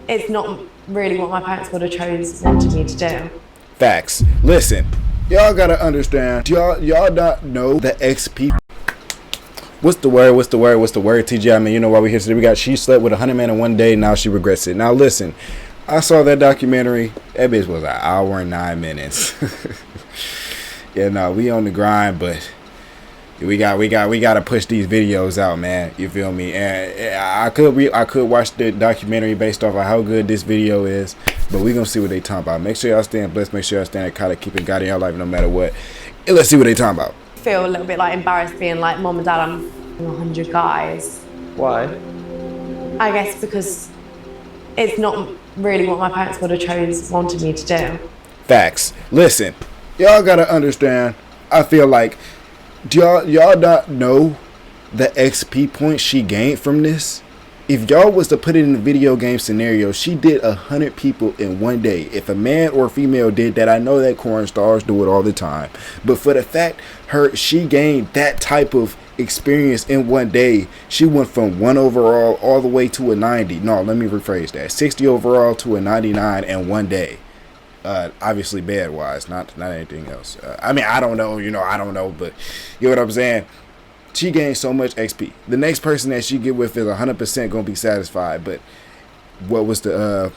it's not really what my parents would have wanted me to do. Facts. Listen, y'all gotta understand. Y'all not know the XP. What's the word, TJ? I mean, you know why we're here today. She slept with 100 men in one day, now she regrets it. Now listen, I saw that documentary. That bitch was an hour and 9 minutes. Yeah, no, we on the grind, but we gotta push these videos out, man. You feel me? And I could watch the documentary based off of how good this video is, but we gonna see what they talking about. Make sure y'all staying blessed. Make sure y'all staying kind of keeping God in your life no matter what. And let's see what they talking about. Feel a little bit like embarrassed being like, Mom and Dad, I'm 100 guys. Why? I guess because it's not really what my parents would have wanted me to do. Facts. Listen, y'all gotta understand. I feel like y'all not know the XP points she gained from this. If y'all was to put it in a video game scenario, she did 100 people in one day. If a man or female did that, I know that porn stars do it all the time. But for the fact she gained that type of experience in one day, she went from 1 overall all the way to a 90. No, let me rephrase that. 60 overall to a 99 in one day. Obviously bad wise, not anything else. I mean, I don't know, I don't know, but you know what I'm saying? She gained so much XP. The next person that she get with is 100% gonna be satisfied. But what was the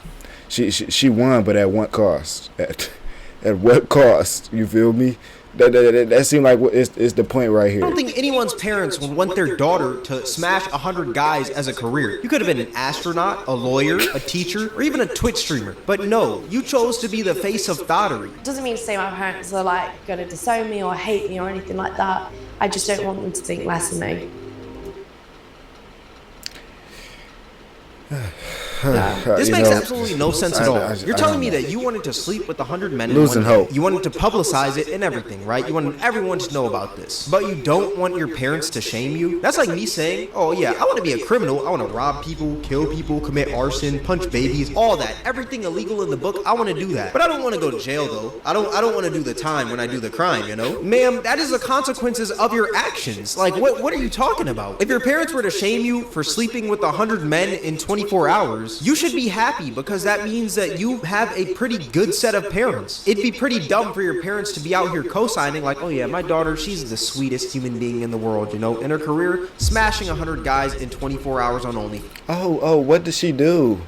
she won, but at what cost? At what cost? You feel me? That seemed like it's the point right here. I don't think anyone's parents would want their daughter to smash 100 guys as a career. You could have been an astronaut, a lawyer, a teacher, or even a Twitch streamer. But no, you chose to be the face of thottery. Doesn't mean to say my parents are like gonna disown me or hate me or anything like that. I just don't want them to think less of me. This makes absolutely no sense at all. You're telling me that you wanted to sleep with 100 men in one day. You wanted to publicize it and everything, right? You wanted everyone to know about this. But you don't want your parents to shame you? That's like me saying, oh yeah, I want to be a criminal. I want to rob people, kill people, commit arson, punch babies, all that. Everything illegal in the book, I want to do that. But I don't want to go to jail though. I don't want to do the time when I do the crime, you know? Ma'am, that is the consequences of your actions. Like, what are you talking about? If your parents were to shame you for sleeping with 100 men in 24 hours, you should be happy because that means that you have a pretty good set of parents. It'd be pretty dumb for your parents to be out here co-signing like, oh yeah, my daughter, she's the sweetest human being in the world, in her career, smashing 100 guys in 24 hours on Only. Oh, what does she do?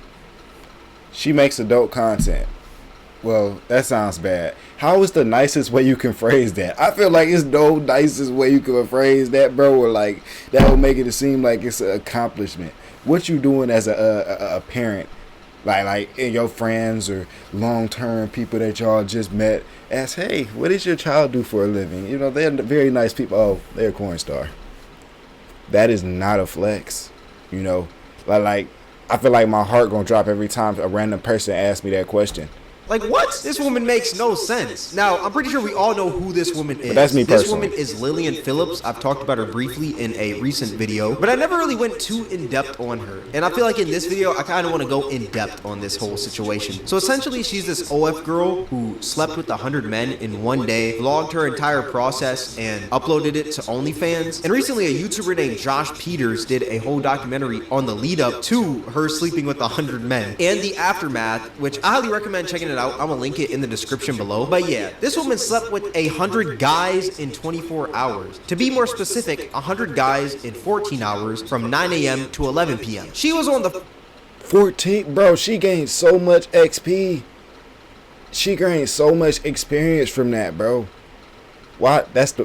She makes adult content. Well, that sounds bad. How is the nicest way you can phrase that? I feel like it's no nicest way you can phrase that, bro, or like that would make it seem like it's an accomplishment. What you doing as a parent, like in your friends or long-term people that y'all just met, ask, hey, what does your child do for a living? They're very nice people. Oh, they're a corn star. That is not a flex. Like I feel like my heart gonna drop every time a random person asks me that question. Like, what? This woman makes no sense. Now, I'm pretty sure we all know who this woman is. But that's me personally. This woman is Lillian Phillips. I've talked about her briefly in a recent video, but I never really went too in-depth on her. And I feel like in this video, I kind of want to go in-depth on this whole situation. So essentially, she's this OF girl who slept with 100 men in one day, vlogged her entire process, and uploaded it to OnlyFans. And recently, a YouTuber named Josh Peters did a whole documentary on the lead-up to her sleeping with 100 men and the aftermath, which I highly recommend checking it out. I'm gonna link it in the description below. But yeah, this woman slept with 100 guys in 24 hours. To be more specific, 100 guys in 14 hours from 9 a.m. to 11 p.m. She was on the 14, bro. She gained so much XP. She gained so much experience from that, bro. Why? That's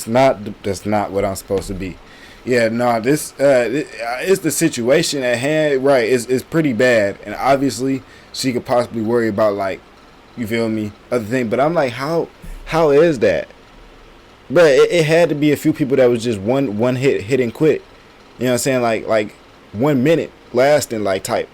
not what I'm supposed to be. Yeah, no, this it's the situation at hand, right? It's pretty bad, and obviously she could possibly worry about, like, you feel me, other thing. But I'm like, how is that? But it had to be a few people that was just one hit and quit. You know what I'm saying? Like 1 minute lasting, like, type.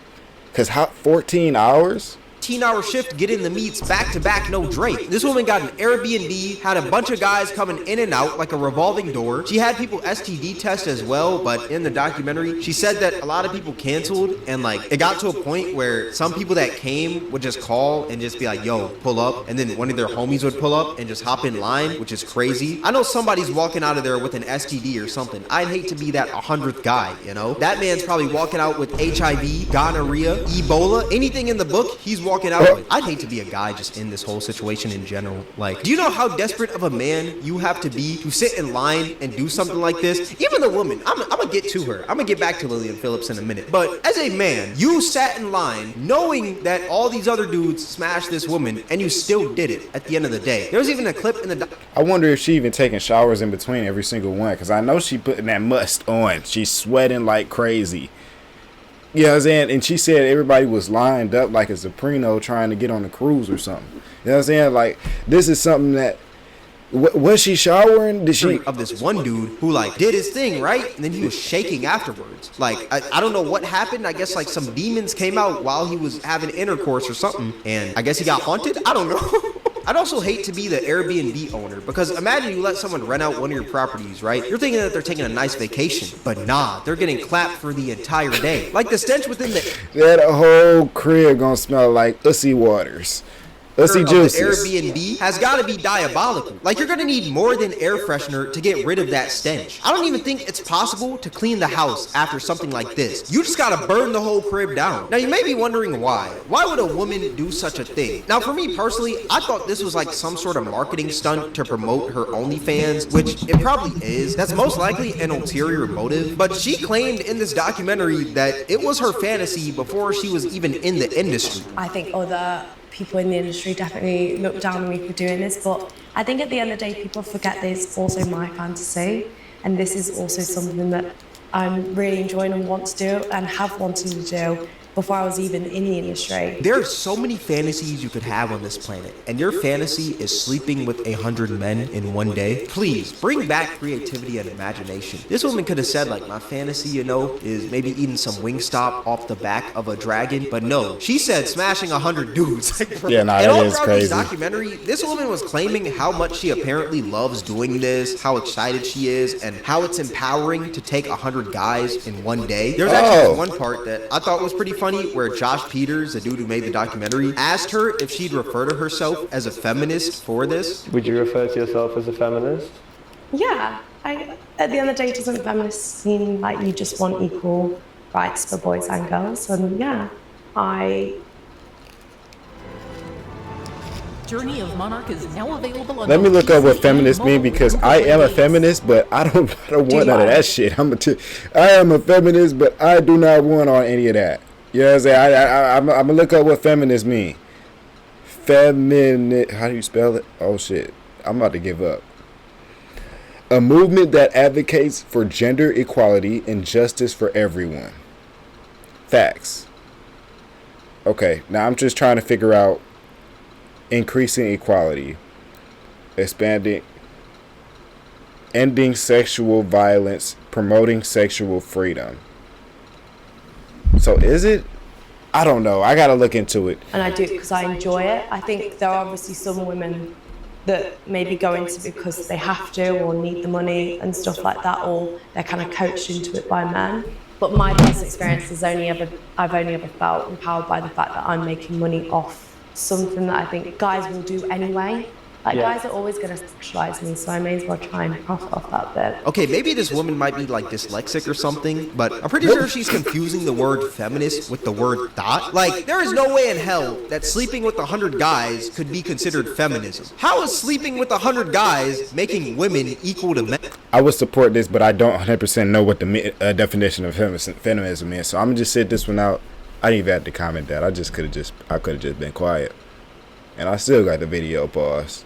Cause how 14 hours? 15-hour shift getting the meats back to back, no Drake. This woman got an Airbnb, had a bunch of guys coming in and out like a revolving door. She had people STD test as well, but in the documentary, she said that a lot of people canceled, and like it got to a point where some people that came would just call and just be like, yo, pull up, and then one of their homies would pull up and just hop in line, which is crazy. I know somebody's walking out of there with an STD or something. I'd hate to be that 100th guy, you know? That man's probably walking out with HIV, gonorrhea, Ebola, anything in the book, he's walking out with. I'd hate to be a guy just in this whole situation in general. Like, do you know how desperate of a man you have to be to sit in line and do something like this? Even the woman, I'm gonna get to her. I'm gonna get back to Lillian Phillips in a minute. But as a man, you sat in line knowing that all these other dudes smashed this woman, and you still did it at the end of the day. There was even a clip in the I wonder if she even taking showers in between every single one, because I know she putting that must on. She's sweating like crazy. You know what I'm saying? And she said everybody was lined up like a Soprano trying to get on the cruise or something. You know what I'm saying? Like, this is something that... was she showering? Did she... Of this one dude who, like, did his thing, right? And then he was shaking afterwards. Like, I don't know what happened. I guess, like, some demons came out while he was having intercourse or something. And I guess he got haunted? I don't know. I'd also hate to be the Airbnb owner, because imagine you let someone rent out one of your properties, right? You're thinking that they're taking a nice vacation, but nah, they're getting clapped for the entire day. Like the stench within that whole crib gonna smell like Ussy Waters. Ussy juices. Airbnb has got to be diabolical. Like, you're going to need more than air freshener to get rid of that stench. I don't even think it's possible to clean the house after something like this. You just got to burn the whole crib down. Now, you may be wondering why. Why would a woman do such a thing? Now, for me personally, I thought this was like some sort of marketing stunt to promote her OnlyFans, which it probably is. That's most likely an ulterior motive. But she claimed in this documentary that it was her fantasy before she was even in the industry. I think other people in the industry definitely look down on me for doing this, but I think at the end of the day, people forget that it's also my fantasy, and this is also something that I'm really enjoying and want to do and have wanted to do before I was even in the industry. There are so many fantasies you could have on this planet, and your fantasy is sleeping with 100 men in one day. Please, bring back creativity and imagination. This woman could have said, like, my fantasy, you know, is maybe eating some Wingstop off the back of a dragon, but no, she said smashing 100 dudes. Yeah, nah, that is crazy. This documentary, this woman was claiming how much she apparently loves doing this, how excited she is, and how it's empowering to take 100 guys in one day. There's actually one part that I thought was pretty funny, where Josh Peters, the dude who made the documentary, asked her if she'd refer to herself as a feminist for this. Would you refer to yourself as a feminist? Yeah. At the end of the day, doesn't feminist mean like you just want equal rights for boys and girls? And yeah, Journey of Monarch is now available on. Let me look up what feminist mean, because I am a feminist, but I don't want none of that shit. I am a feminist, but I do not want on any of that. You know what I'm saying? I'm gonna look up what feminist mean. Feminist. How do you spell it? Oh shit! I'm about to give up. A movement that advocates for gender equality and justice for everyone. Facts. Okay, now I'm just trying to figure out increasing equality, ending sexual violence, promoting sexual freedom. So is it? I don't know. I gotta look into it. And I do, because I enjoy it. I think there are obviously some women that maybe go into it because they have to or need the money and stuff like that, or they're kind of coached into it by men. But my personal experience is I've only ever felt empowered by the fact that I'm making money off something that I think guys will do anyway. Like, guys are always going to sexualize me, so I may as well try and profit off that bit. Okay, maybe this woman might be like dyslexic or something, but I'm pretty sure she's confusing the word feminist with the word thought. Like, there is no way in hell that sleeping with 100 guys could be considered feminism. How is sleeping with 100 guys making women equal to men? I would support this, but I don't 100% know what the definition of feminism is, so I'm gonna just sit this one out. I didn't even have to comment that. I could have just been quiet, and I still got the video paused.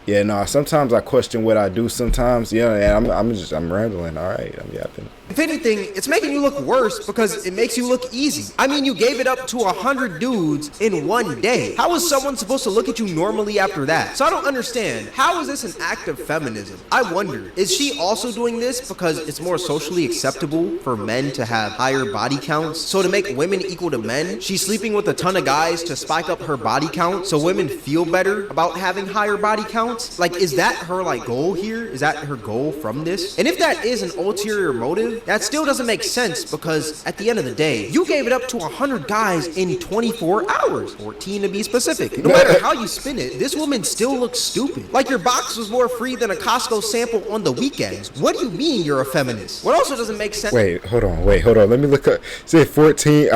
Yeah, no, sometimes I question what I do sometimes. Yeah, and I'm rambling. All right, I'm yapping. If anything, it's making you look worse because it makes you look easy. I mean, you gave it up to 100 dudes in one day. How is someone supposed to look at you normally after that? So I don't understand. How is this an act of feminism? I wonder, is she also doing this because it's more socially acceptable for men to have higher body counts? So to make women equal to men, she's sleeping with a ton of guys to spike up her body count so women feel better about having higher body counts? Like, is that her goal here? Is that her goal from this? And if that is an ulterior motive, that still doesn't make sense because at the end of the day, you gave it up to 100 guys in 24 hours, 14 to be specific. No matter how you spin it, this woman still looks stupid. Like your box was more free than a Costco sample on the weekends. What do you mean you're a feminist? What also doesn't make sense? Wait, hold on. Let me look up. Say 14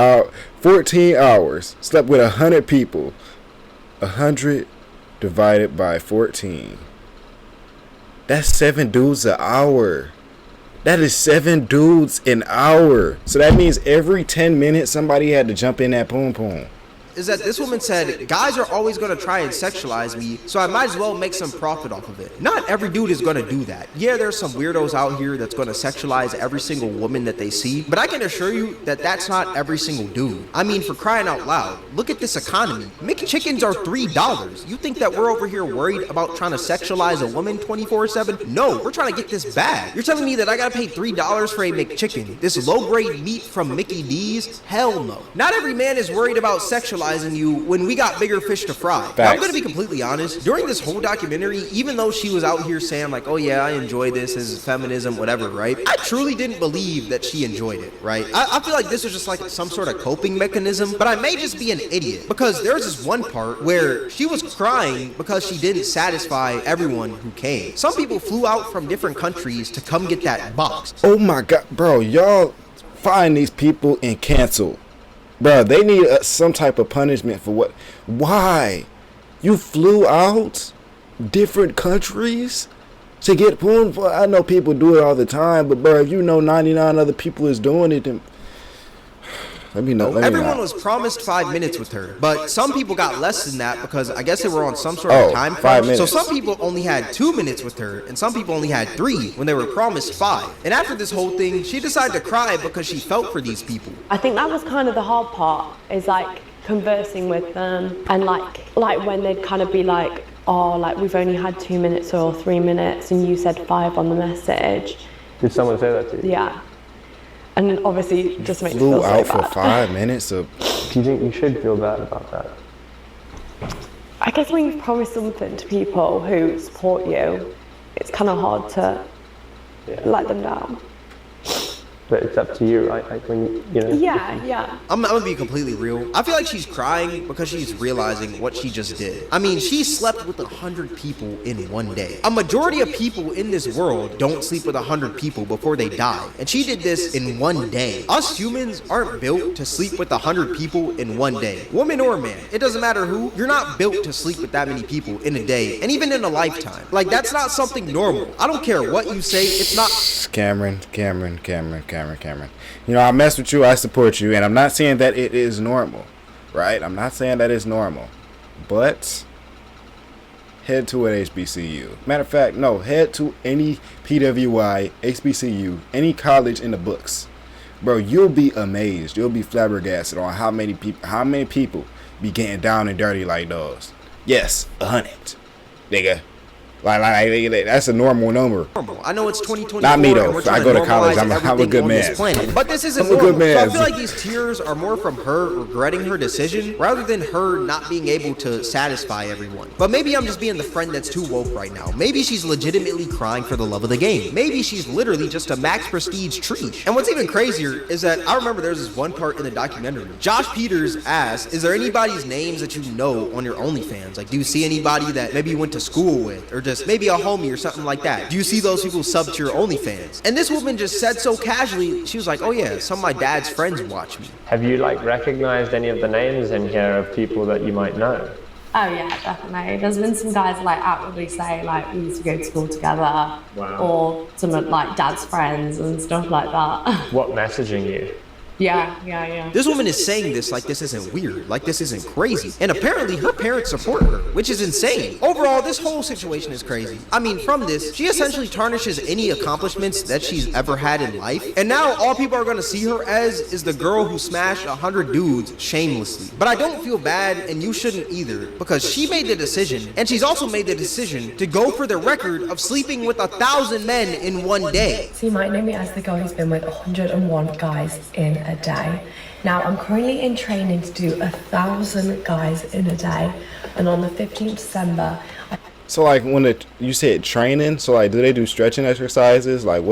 hours. Slept with 100 people. 100 divided by 14. That's 7 dudes an hour. That is 7 dudes an hour. So that means every 10 minutes somebody had to jump in that poom poom. Is that this woman said, guys are always going to try and sexualize me, so I might as well make some profit off of it. Not every dude is going to do that. Yeah, there's some weirdos out here that's going to sexualize every single woman that they see, but I can assure you that that's not every single dude. I mean, for crying out loud, look at this economy. McChickens are $3. You think that we're over here worried about trying to sexualize a woman 24/7? No, we're trying to get this bag. You're telling me that I got to pay $3 for a McChicken, this low-grade meat from Mickey D's? Hell no. Not every man is worried about sexualizing you when we got bigger fish to fry. I'm gonna be completely honest, during this whole documentary, even though she was out here saying like, oh yeah, I enjoy this as feminism, whatever, right? I truly didn't believe that she enjoyed it, right? I feel like this was just like some sort of coping mechanism, but I may just be an idiot because there's this one part where she was crying because she didn't satisfy everyone who came. Some people flew out from different countries to come get that box. Oh my God, bro, y'all find these people and cancel. Bro, they need some type of punishment for what? Why? You flew out different countries to get porn? I know people do it all the time, but bro, if you know 99 other people is doing it, then let me know. Everyone was promised 5 minutes with her, but some people got less than that because I guess they were on some sort of time crunch. So some people only had 2 minutes with her, and some people only had 3 when they were promised 5. And after this whole thing, she decided to cry because she felt for these people. I think that was kind of the hard part, is like conversing with them, and like when they'd kind of be like, oh, like we've only had 2 minutes or 3 minutes, and you said 5 on the message. Did someone say that to you? Yeah. And then obviously it just makes me flew feel so out bad. for 5 minutes of. Do you think you should feel bad about that? I guess when you've promised something to people who support you, it's kind of hard to let them down. But it's up to you, right? Like when you know. Yeah. I'm gonna be completely real. I feel like she's crying because she's realizing what she just did. I mean, she slept with 100 people in one day. A majority of people in this world don't sleep with 100 people before they die. And she did this in one day. Us humans aren't built to sleep with 100 people in one day. Woman or man, it doesn't matter who. You're not built to sleep with that many people in a day, and even in a lifetime. Like, that's not something normal. I don't care what you say, it's not. Cameron. You know, I mess with you, I support you, and I'm not saying that it is normal, right? I'm not saying that it's normal, but head to an HBCU. Matter of fact, no, head to any PWI, HBCU, any college in the books. Bro, you'll be amazed. You'll be flabbergasted on how many people be getting down and dirty like those. Yes, 100, nigga. Like that's a normal number. I know it's 2024. Not me though. I go to college. I'm a good man. But this isn't normal. Good man. So I feel like these tears are more from her regretting her decision rather than her not being able to satisfy everyone. But maybe I'm just being the friend that's too woke right now. Maybe she's legitimately crying for the love of the game. Maybe she's literally just a max prestige tree. And what's even crazier is that I remember there's this one part in the documentary. Josh Peters asked, is there anybody's names that you know on your OnlyFans? Like, do you see anybody that maybe you went to school with or just maybe a homie or something like that? Do you see those people sub to your OnlyFans? And this woman just said so casually, she was like, oh yeah, some of my dad's friends watch me. Have you like recognized any of the names in here of people that you might know? Oh yeah, definitely. There's been some guys like outwardly say like we used to go to school together. Wow. Or some of like dad's friends and stuff like that. What messaging you? Yeah. This woman is saying this like this isn't weird, like this isn't crazy. And apparently her parents support her, which is insane. Overall, this whole situation is crazy. I mean, from this, she essentially tarnishes any accomplishments that she's ever had in life. And now all people are gonna see her as is the girl who smashed 100 dudes shamelessly. But I don't feel bad, and you shouldn't either, because she made the decision, and she's also made the decision to go for the record of sleeping with 1,000 men in one day. So you might know me as the girl who's been with 101 guys in a day. Now I'm currently in training to do 1,000 guys in a day, and on the 15th December. So like when you said training, so like do they do stretching exercises? Like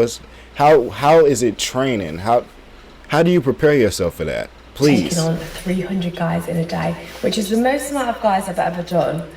how is it training? How do you prepare yourself for that? Please. Taking on 300 guys in a day, which is the most amount of guys I've ever done.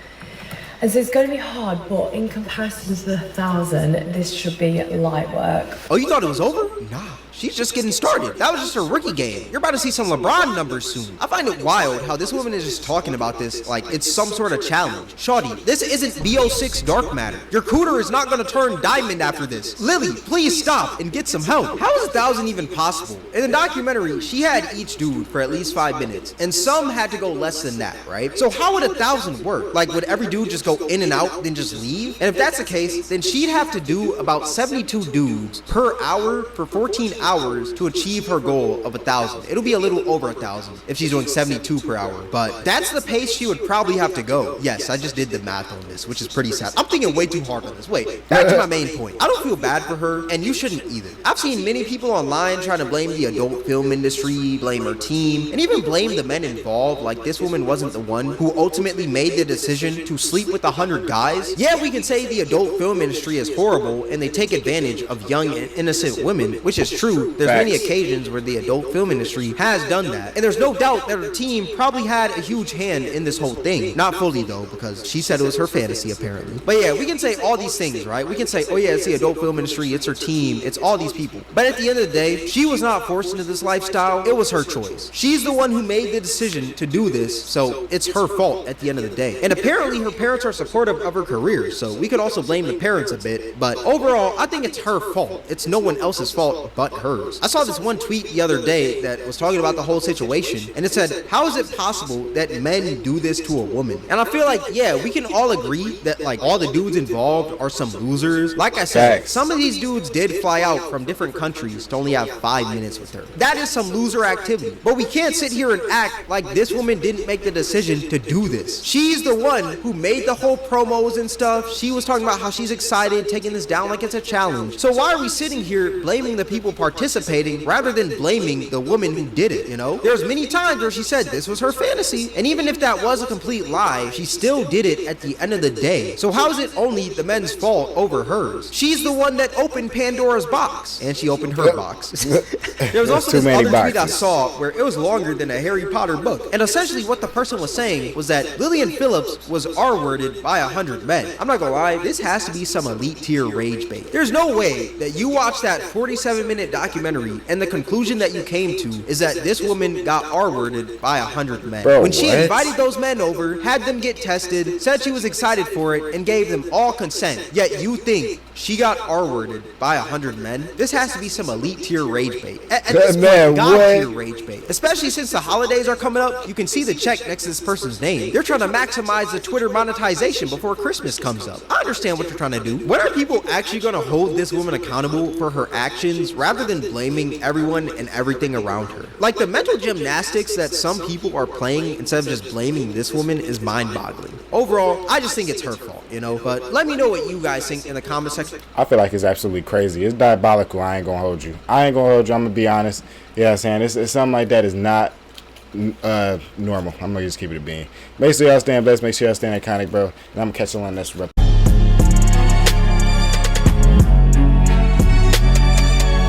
And so it's going to be hard, but in comparison to the 1,000, this should be light work. Oh, you thought it was over? Nah. She's just getting started. That was just her rookie game. You're about to see some LeBron numbers soon. I find it wild how this woman is just talking about this like it's some sort of challenge. Shawty, this isn't BO6 dark matter. Your cooter is not gonna turn diamond after this. Lily, please stop and get some help. How is 1,000 even possible? In the documentary, she had each dude for at least 5 minutes, and some had to go less than that, right? So how would 1,000 work? Like, would every dude just go in and out, then just leave? And if that's the case, then she'd have to do about 72 dudes per hour for 14 hours to achieve her goal of 1,000. It'll be a little over 1,000 if she's doing 72 per hour, but that's the pace she would probably have to go. Yes, I just did the math on this, which is pretty sad. I'm thinking way too hard on this. Wait, back to my main point. I don't feel bad for her, and you shouldn't either. I've seen many people online trying to blame the adult film industry, blame her team, and even blame the men involved, like this woman wasn't the one who ultimately made the decision to sleep with 100 guys. Yeah, we can say the adult film industry is horrible and they take advantage of young and innocent women, which is true. There's many occasions where the adult film industry has done that, and there's no doubt that her team probably had a huge hand in this whole thing. Not fully though, because she said it was her fantasy apparently. But yeah, we can say all these things, right? We can say, oh yeah, it's the adult film industry, it's her team, it's all these people. But at the end of the day, she was not forced into this lifestyle. It was her choice. She's the one who made the decision to do this, so it's her fault at the end of the day. And apparently her parents are supportive of her career, so we could also blame the parents a bit. But overall, I think it's her fault. It's no one else's fault but hers. I saw this one tweet the other day that was talking about the whole situation, and it said, how is it possible that men do this to a woman? And I feel like, yeah, we can all agree that like all the dudes involved are some losers. Like I said, some of these dudes did fly out from different countries to only have 5 minutes with her. That is some loser activity. But we can't sit here and act like this woman didn't make the decision to do this. She's the one who made the whole promos and stuff. She was talking about how she's excited, taking this down like it's a challenge. So why are we sitting here blaming the people participating rather than blaming the woman who did it, you know? There's many times where she said this was her fantasy, and even if that was a complete lie, she still did it at the end of the day. So how is it only the men's fault over hers? She's the one that opened Pandora's box, and she opened her box. There was also this other tweet I saw where it was longer than a Harry Potter book, and essentially what the person was saying was that Lillian Phillips was R-worded by 100 men. I'm not gonna lie, this has to be some elite tier rage bait. There's no way that you watch that 47-minute documentary and the conclusion that you came to is that this woman got R-worded by 100 men. Bro, when she invited those men over, had them get tested, said she was excited for it, and gave them all consent, yet you think she got R-worded by 100 men? This has to be some elite tier rage bait. At this point, God tier rage bait. Especially since the holidays are coming up, you can see the check next to this person's name. They're trying to maximize the Twitter monetization before Christmas comes up. I understand what you're trying to do. When are people actually going to hold this woman accountable for her actions rather than blaming everyone and everything around her? Like, the mental gymnastics that some people are playing instead of just blaming this woman is mind-boggling. Overall, I just think it's her fault, you know? But let me know what you guys think in the comment section. I feel like it's absolutely crazy. It's diabolical. I ain't gonna hold you. I'm gonna be honest. Yeah, I'm saying it's something like that is not normal. I'm gonna just keep it a bean. Make sure y'all staying blessed. Make sure y'all staying iconic, bro. And I'm gonna catch you on this rep.